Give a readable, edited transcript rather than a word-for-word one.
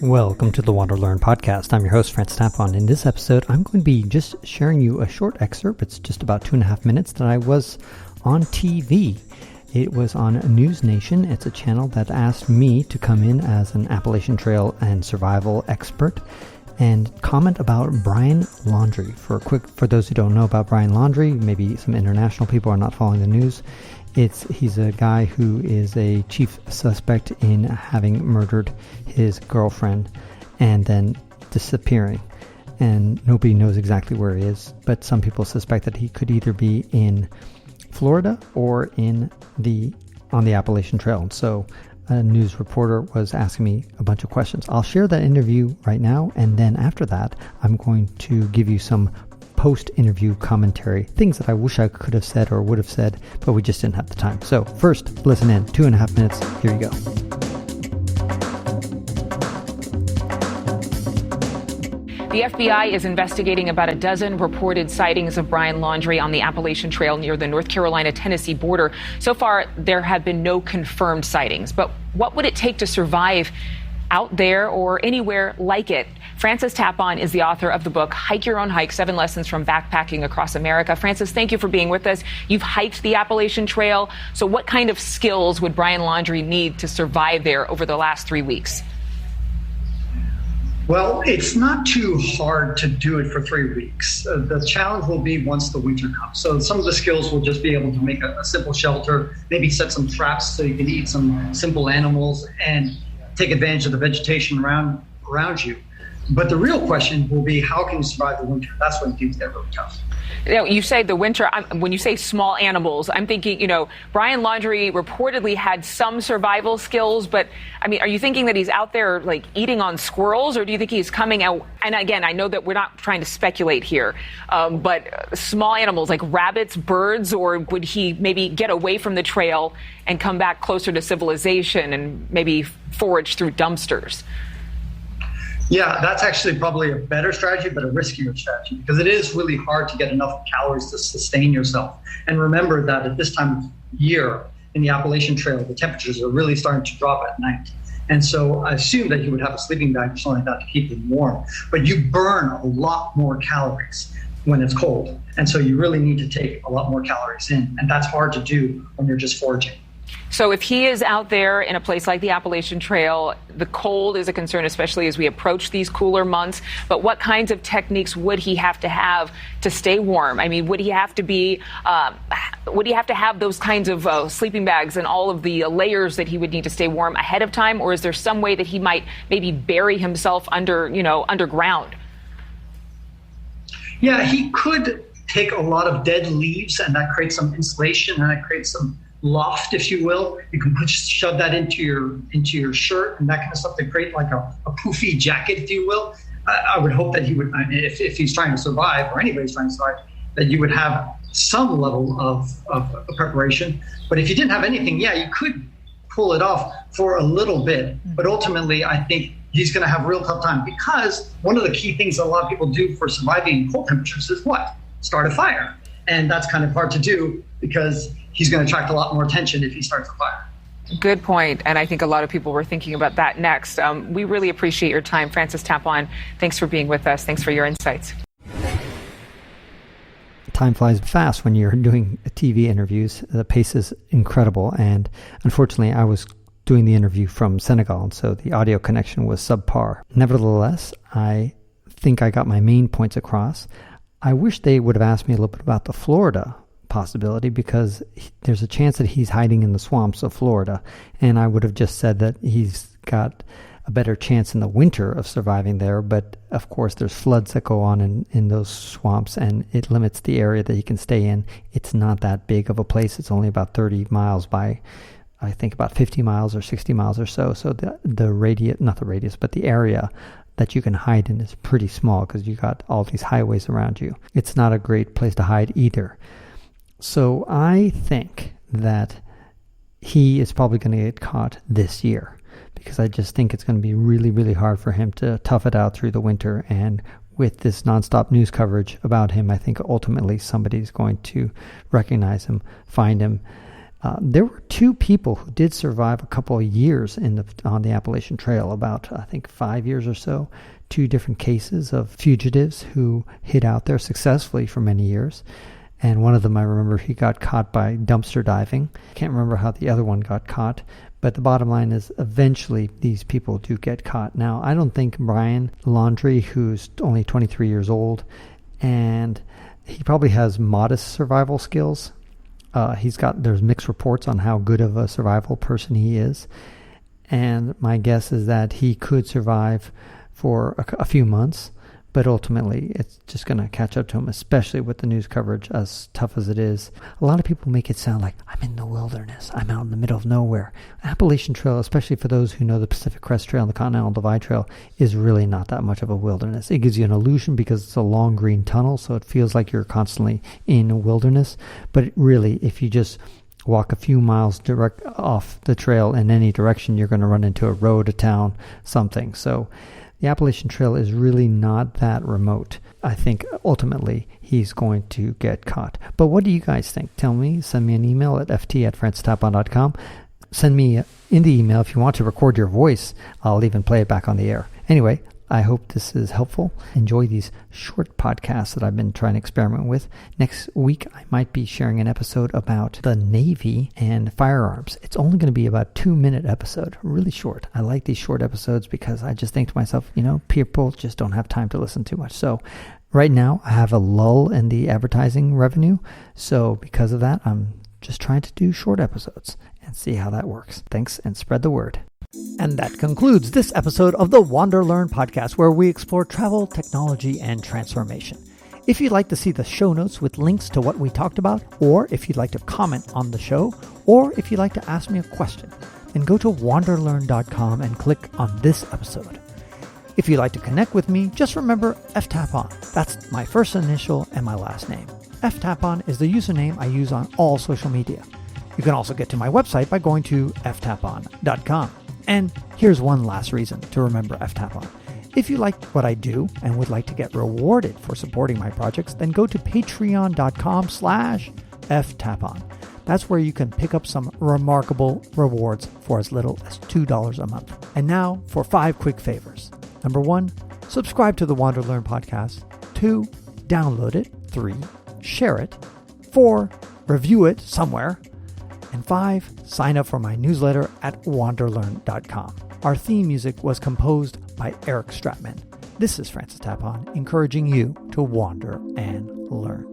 Welcome to the WanderLearn podcast. I'm your host, Francis Tapon. In this episode, I'm going to be just sharing you a short excerpt. It's just about 2.5 minutes that I was on TV. It was on News Nation. It's a channel that asked me to come in as an Appalachian Trail and survival expert and comment about Brian Laundrie. For those who don't know about Brian Laundrie, maybe some international people are not following the news. He's a guy who is a chief suspect in having murdered his girlfriend and then disappearing. And nobody knows exactly where he is, but some people suspect that he could either be in Florida or on the Appalachian Trail. And so a news reporter was asking me a bunch of questions. I'll share that interview right now, and then after that, I'm going to give you some post-interview commentary, things that I wish I could have said or would have said, but we just didn't have the time. So first, listen in. 2.5 minutes. Here you go. The FBI is investigating about a dozen reported sightings of Brian Laundrie on the Appalachian Trail near the North Carolina-Tennessee border. So far, there have been no confirmed sightings. But what would it take to survive out there or anywhere like it? Francis Tapon is the author of the book, Hike Your Own Hike, 7 Lessons from Backpacking Across America. Francis, thank you for being with us. You've hiked the Appalachian Trail. So what kind of skills would Brian Laundrie need to survive there over the last 3 weeks? Well, it's not too hard to do it for 3 weeks. The challenge will be once the winter comes. So some of the skills will just be able to make a simple shelter, maybe set some traps so you can eat some simple animals and take advantage of the vegetation around you. But the real question will be, how can you survive the winter? That's when things get really tough. You say the winter, when you say small animals, I'm thinking, Brian Laundrie reportedly had some survival skills, but I mean, are you thinking that he's out there like eating on squirrels, or do you think he's coming out? And again, I know that we're not trying to speculate here, but small animals like rabbits, birds, or would he maybe get away from the trail and come back closer to civilization and maybe forage through dumpsters? Yeah, that's actually probably a better strategy, but a riskier strategy, because it is really hard to get enough calories to sustain yourself. And remember that at this time of year in the Appalachian Trail, the temperatures are really starting to drop at night. And so I assume that you would have a sleeping bag or something like that to keep them warm. But you burn a lot more calories when it's cold. And so you really need to take a lot more calories in. And that's hard to do when you're just foraging. So if he is out there in a place like the Appalachian Trail, the cold is a concern, especially as we approach these cooler months. But what kinds of techniques would he have to stay warm? I mean, would he have to have those kinds of sleeping bags and all of the layers that he would need to stay warm ahead of time? Or is there some way that he might maybe bury himself underground? Yeah, he could take a lot of dead leaves, and that creates some insulation, and that creates some loft, if you will. You can shove that into your shirt and that kind of stuff to create like a poofy jacket, if you will. I would hope that he would, if he's trying to survive, or anybody's trying to survive, that you would have some level of preparation. But if you didn't have anything, yeah, you could pull it off for a little bit. But ultimately, I think he's going to have a real tough time, because one of the key things that a lot of people do for surviving in cold temperatures is what? Start a fire. And that's kind of hard to do, because he's going to attract a lot more attention if he starts a fire. Good point. And I think a lot of people were thinking about that next. We really appreciate your time, Francis Tapon. Thanks for being with us. Thanks for your insights. Time flies fast when you're doing TV interviews. The pace is incredible. And unfortunately, I was doing the interview from Senegal, and so the audio connection was subpar. Nevertheless, I think I got my main points across. I wish they would have asked me a little bit about the Florida possibility, because there's a chance that he's hiding in the swamps of Florida, and I would have just said that he's got a better chance in the winter of surviving there. But of course, there's floods that go on in those swamps, and it limits the area that he can stay in. It's not that big of a place. It's only about 30 miles by, I think, about 50 miles or 60 miles or so. So the radius, not the radius, but the area that you can hide in is pretty small, because you got all these highways around you. It's not a great place to hide either. So I think that he is probably going to get caught this year, because I just think it's going to be really, really hard for him to tough it out through the winter. And with this nonstop news coverage about him, I think ultimately somebody's going to recognize him, find him, There were 2 people who did survive a couple of years on the Appalachian Trail, about, I think, 5 years or so. 2 different cases of fugitives who hid out there successfully for many years. And one of them, I remember, he got caught by dumpster diving. Can't remember how the other one got caught. But the bottom line is eventually these people do get caught. Now, I don't think Brian Laundrie, who's only 23 years old, and he probably has modest survival skills. There's mixed reports on how good of a survival person he is. And my guess is that he could survive for a few months, but ultimately it's just going to catch up to him, especially with the news coverage as tough as it is. A lot of people make it sound like I'm in the wilderness, I'm out in the middle of nowhere. Appalachian Trail, especially for those who know the Pacific Crest Trail and the Continental Divide Trail, is really not that much of a wilderness. It gives you an illusion because it's a long green tunnel, so it feels like you're constantly in a wilderness. But really, if you just walk a few miles direct off the trail in any direction, you're going to run into a road, a town, something. So the Appalachian Trail is really not that remote. I think ultimately he's going to get caught. But what do you guys think? Tell me. Send me an email at ft@francistapon.com. Send me in the email if you want to record your voice. I'll even play it back on the air. Anyway, I hope this is helpful. Enjoy these short podcasts that I've been trying to experiment with. Next week, I might be sharing an episode about the Navy and firearms. It's only going to be about a 2-minute episode, really short. I like these short episodes because I just think to myself, people just don't have time to listen too much. So right now, I have a lull in the advertising revenue. So because of that, I'm just trying to do short episodes and see how that works. Thanks, and spread the word. And that concludes this episode of the WanderLearn podcast, where we explore travel, technology, and transformation. If you'd like to see the show notes with links to what we talked about, or if you'd like to comment on the show, or if you'd like to ask me a question, then go to WanderLearn.com and click on this episode. If you'd like to connect with me, just remember Tapon. That's my first initial and my last name. Tapon is the username I use on all social media. You can also get to my website by going to ftapon.com. And here's one last reason to remember Tapon. If you like what I do and would like to get rewarded for supporting my projects, then go to patreon.com/ftapon. That's where you can pick up some remarkable rewards for as little as $2 a month. And now for 5 quick favors. Number 1, subscribe to the WanderLearn podcast. 2, download it. 3, share it. 4, review it somewhere. And 5, sign up for my newsletter at WanderLearn.com. Our theme music was composed by Eric Stratman. This is Francis Tapon, encouraging you to wander and learn.